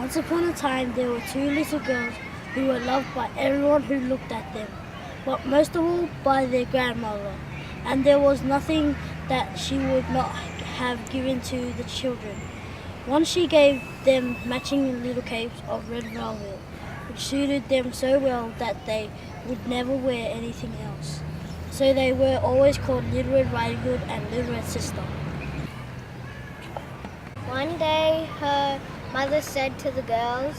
Once upon a time there were two little girls who were loved by everyone who looked at them, but most of all by their grandmother, and there was nothing that she would not have given to the children. Once she gave them matching little capes of red velvet, which suited them so well that they would never wear anything else. So they were always called Little Red Riding Hood and Little Red Sister. One day her mother said to the girls,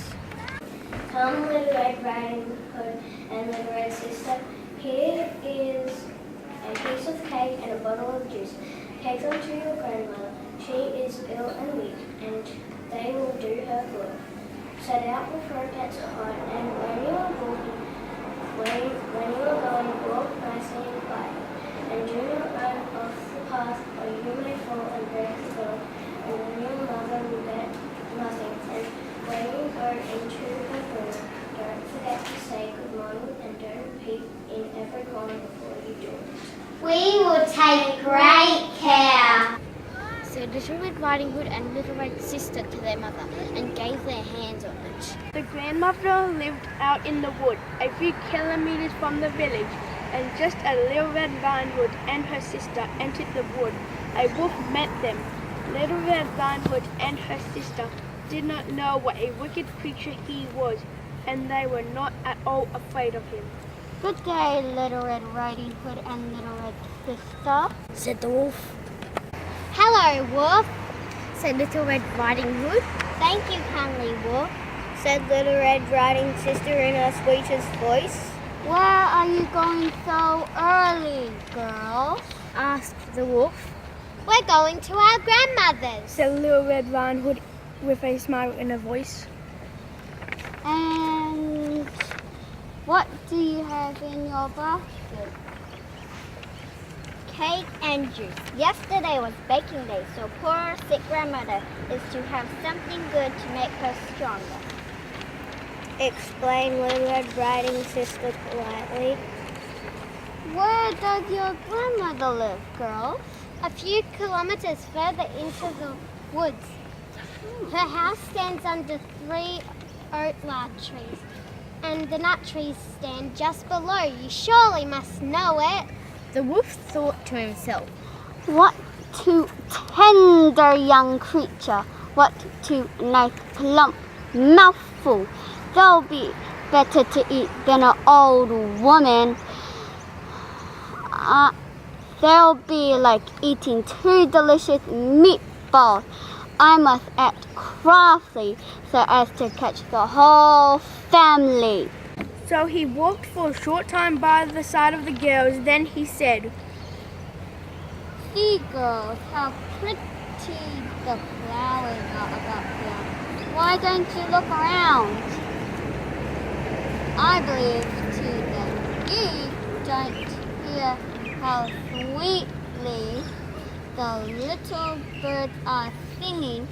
"Come, Little Red Riding Hood and Little Red Sister, here is a piece of cake and a bottle of juice. Take them to your grandmother. She is ill and weak, and they will do her good. Set out before it gets hot, and when you are going, walk nicely and quietly, and do not run off the path, or you may fall and break the door, and then your mother will get nothing. And when you go into her room, don't forget to say good morning, and don't peek in every corner before you do it." We will take great care, said Little Red Riding Hood and Little Red Sister to their mother, and gave their hands on it. The grandmother lived out in the wood, a few kilometers from the village, and just as Little Red Riding Hood and her sister entered the wood, a wolf met them. Little Red Riding Hood and her sister did not know what a wicked creature he was, and they were not at all afraid of him. Good day, Little Red Riding Hood and Little Red Sister, said the wolf. "Hello, Wolf," said Little Red Riding Hood. "Thank you, kindly Wolf," said Little Red Riding Sister in her sweetest voice. "Where are you going so early, girls?" asked the wolf. "We're going to our grandmother's," said Little Red Riding Hood with a smile in her voice. "And what do you have in your basket?" "Cake and juice. Yesterday was baking day, so poor sick grandmother is to have something good to make her stronger," explained Little Red Riding Sister politely. "Where does your grandmother live, girls?" "A few kilometers further into the woods. Her house stands under 3 oak larch trees, and the nut trees stand just below. You surely must know it." The wolf thought to himself, "What a tender young creature! What a nice plump mouthful! They'll be better to eat than an old woman. They'll be like eating 2 delicious meatballs. I must act crafty so as to catch the whole family." So he walked for a short time by the side of the girls. Then he said, "See, girls, how pretty the flowers are about here. Why don't you look around? I believe, too, that you don't hear how sweetly the little birds are singing.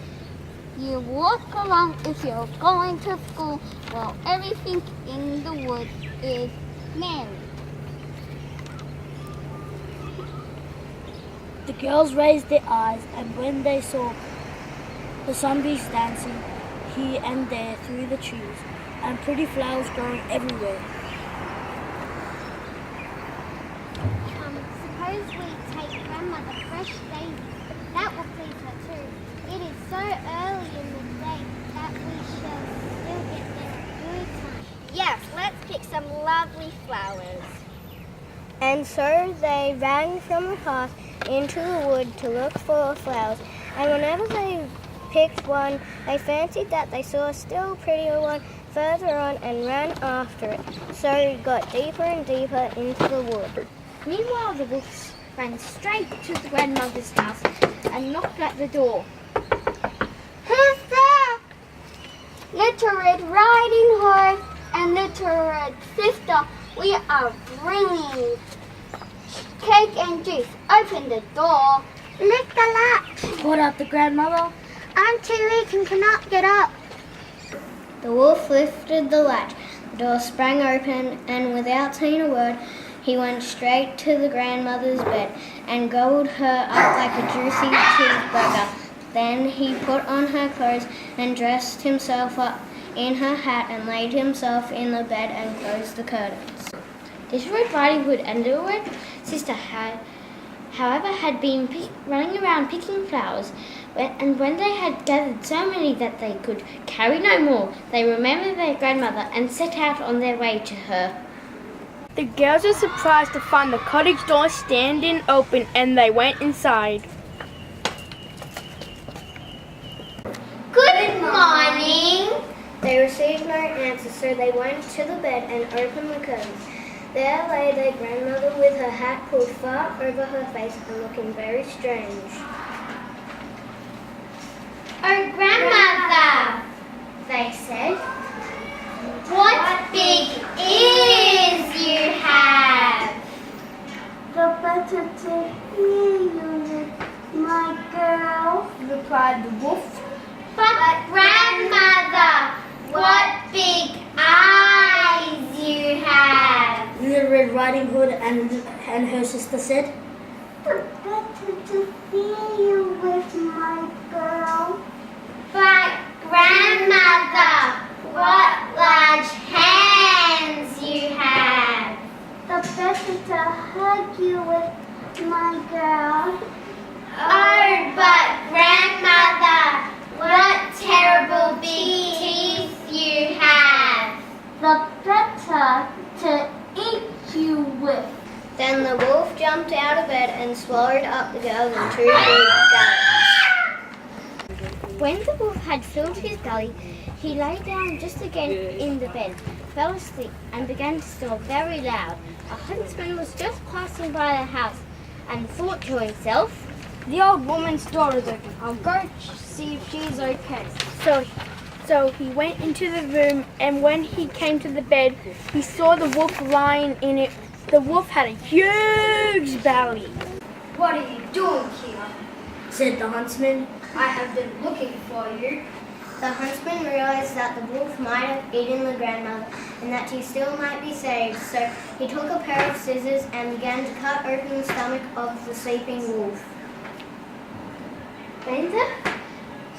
You walk along if you're going to school while everything in the woods is merry." The girls raised their eyes, and when they saw the sunbeams dancing here and there through the trees, and pretty flowers growing everywhere. "Suppose we take grandmother fresh daisies. That will please her too. It is so early in the day that we shall still get there at good time." "Yes, let's pick some lovely flowers." And so they ran from the path into the wood to look for flowers, and whenever they picked one, they fancied that they saw a still prettier one further on and ran after it, so it got deeper and deeper into the wood. Meanwhile, the wolves ran straight to the grandmother's house and knocked at the door. "Who's there?" "Little Red Riding Hood and Little Red Sister, we are bringing cake and juice. Open the door." "Lift the latch," Called out the grandmother. "I'm too weak and cannot get up." The wolf lifted the latch. The door sprang open, and without saying a word, he went straight to the grandmother's bed and gobbled her up like a juicy cheeseburger. Then he put on her clothes and dressed himself up in her hat and laid himself in the bed and closed the curtains. Little Red Riding Hood and Little Red Sister had been running around picking flowers, and when they had gathered so many that they could carry no more, they remembered their grandmother and set out on their way to her. The girls were surprised to find the cottage door standing open, and they went inside. Good morning! They received no answer, so they went to the bed and opened the curtains. There lay their grandmother with her hat pulled far over her face and looking very strange. "Oh, Grandmother," they said, "what big ears you have!" The better to hear you, my girl," Replied the wolf. But Grandmother, what big eyes you have! Little Red Riding Hood and her sister said. the better to hear you with, my girl. But Grandmother, what large hands you have! The better to hug you with, my girl. Oh, but Grandmother, what terrible big teeth you have! The better to eat you with. Then the wolf jumped out of bed and swallowed up the girls in two big gulps. When the wolf had filled his belly, he lay down just again in the bed, fell asleep, and began to snore very loud. A huntsman was just passing by the house and thought to himself, The old woman's door is open. I'll go see if she's okay. So he went into the room, and when he came to the bed, he saw the wolf lying in it. The wolf had a huge belly. "What are you doing here?" Said the huntsman. "I have been looking for you." The huntsman realized that the wolf might have eaten the grandmother and that he still might be saved, so he took a pair of scissors and began to cut open the stomach of the sleeping wolf. When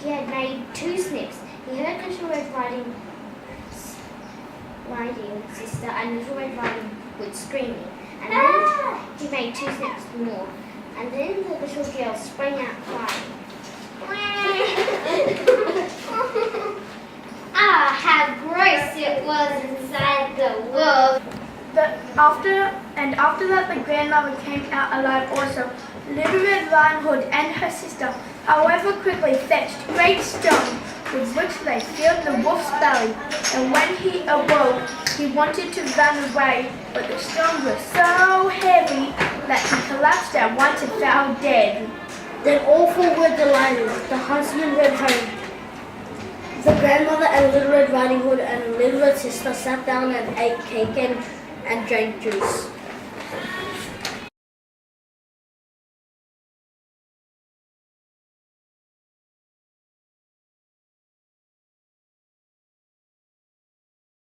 he had made 2 snips, he heard Little Red Riding Sister and Little Red Riding Hood screaming, and then he made 2 snips more, and then the little girl sprang out crying. Ah, how gross it was inside the wolf. After that, the grandmother came out alive also. Little Red Riding Hood and her sister, however, quickly fetched great stones with which they filled the wolf's belly, and when he awoke, he wanted to run away, but the stones were so heavy that he collapsed at once and fell dead. Then all 4 were delighted. The huntsman went home. The grandmother and Little Red Riding Hood and Little Red Sister sat down and ate cake and drank juice.